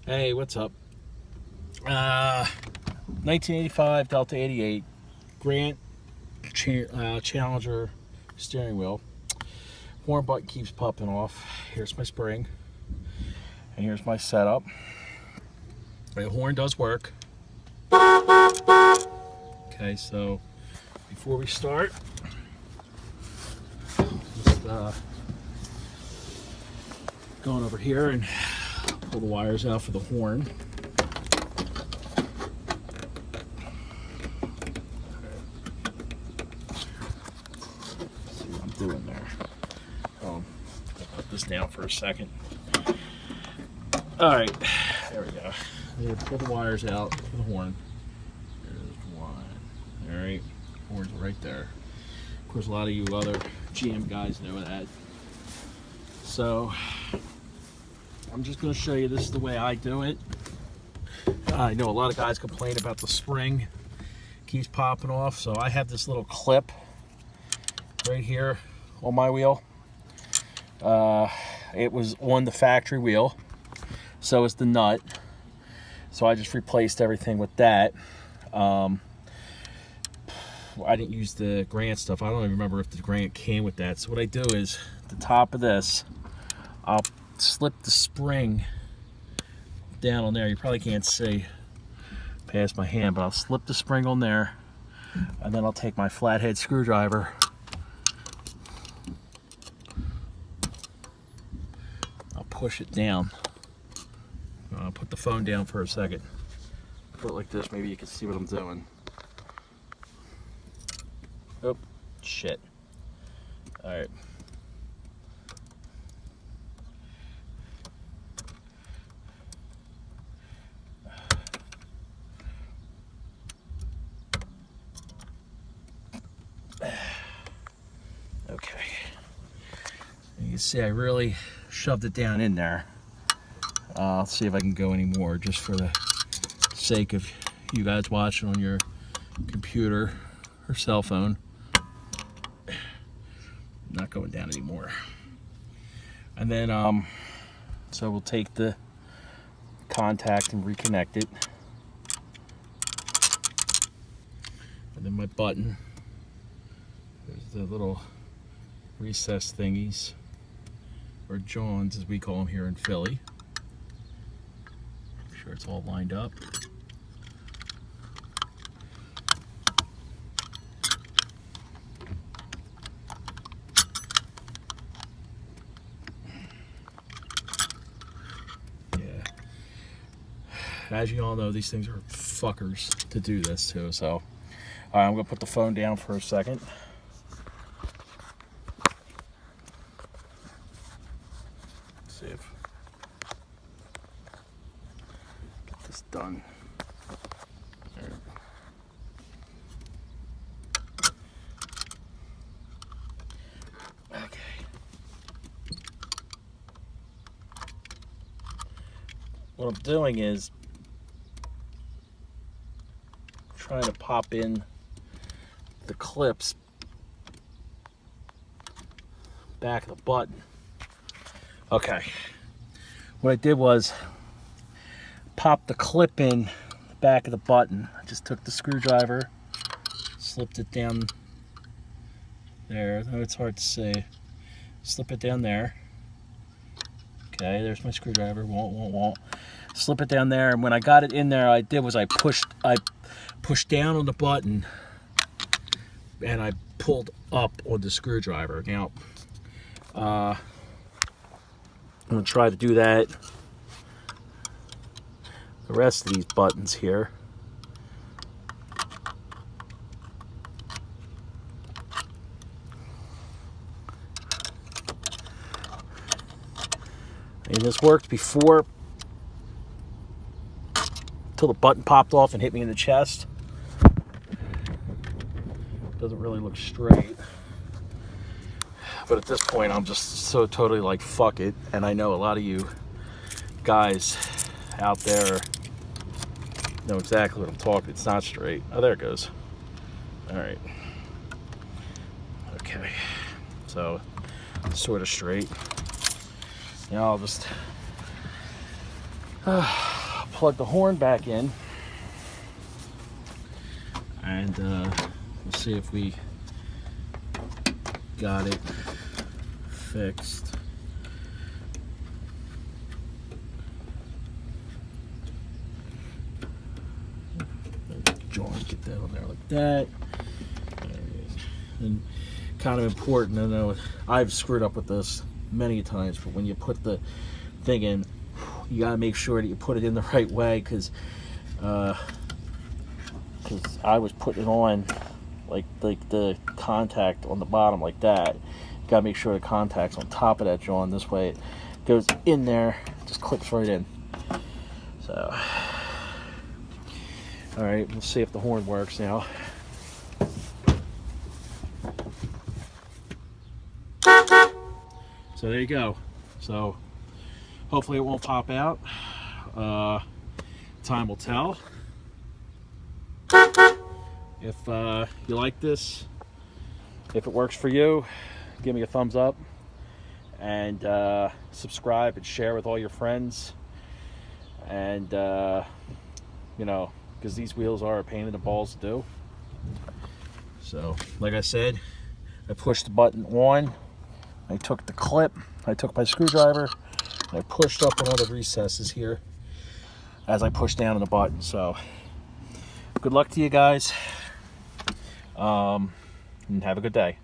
Hey, what's up? 1985 Delta 88 Grant Challenger steering wheel. Horn button keeps popping off. Here's my spring, and here's my setup. The horn does work. Okay, so before we start, just going over here and pull the wires out for the horn. See what I'm doing there. I'll put this down for a second. All right, there we go. I'm gonna pull the wires out for the horn. There's one. All right, horn's right there. Of course, a lot of you other GM guys know that. So I'm just going to show you, this is the way I do it. I know a lot of guys complain about the spring keeps popping off, so I have this little clip right here on my wheel. It was on the factory wheel, so is the nut. So I just replaced everything with that. I didn't use the Grant stuff. I don't even remember if the Grant came with that. So what I do is, at the top of this, I'll slip the spring down on there. You probably can't see past my hand, but I'll slip the spring on there, and then I'll take my flathead screwdriver, I'll push it down. I'll put the phone down for a second. Put it like this, maybe you can see what I'm doing. Oh, shit. All right. Okay. You can see I really shoved it down in there. I'll see if I can go any more, just for the sake of you guys watching on your computer or cell phone. Not going down anymore. And then, so we'll take the contact and reconnect it. And then my button. There's the little recess thingies, or Johns as we call them here in Philly. Make sure it's all lined up. As you all know, these things are fuckers to do this too. So, all right, I'm gonna put the phone down for a second. Let's see if get this done. There. Okay. What I'm doing is trying to pop in the clips back of the button. Okay, what I did was pop the clip in the back of the button. I just took the screwdriver, slipped it down there. Oh, it's hard to see. Slip it down there. Okay, there's my screwdriver. Won't. Slip it down there, and when I got it in there, I did was I pushed down on the button, and I pulled up on the screwdriver. Now, I'm gonna try to do that the rest of these buttons here. And this worked before, until the button popped off and hit me in the chest. Doesn't really look straight. But at this point, I'm just so totally like, fuck it. And I know a lot of you guys out there know exactly what I'm talking. It's not straight. Oh, there it goes. All right. Okay. So, sort of straight. Now I'll just plug the horn back in, and we'll see if we got it fixed. Joint, get that on there like that. And kind of important, I know I've screwed up with this many times, but when you put the thing in, you gotta make sure that you put it in the right way, because I was putting it on like the contact on the bottom like that. You gotta make sure the contact's on top of that joint. This way it goes in there, just clips right in. So, all right, we'll see if the horn works now. So there you go. So hopefully it won't pop out. Time will tell. If you like this, if it works for you, give me a thumbs up, and subscribe and share with all your friends. And you know, because these wheels are a pain in the balls to do. So like I said, I pushed the button on, I took the clip, I took my screwdriver, and I pushed up one of the recesses here as I pushed down on the button. So good luck to you guys, and have a good day.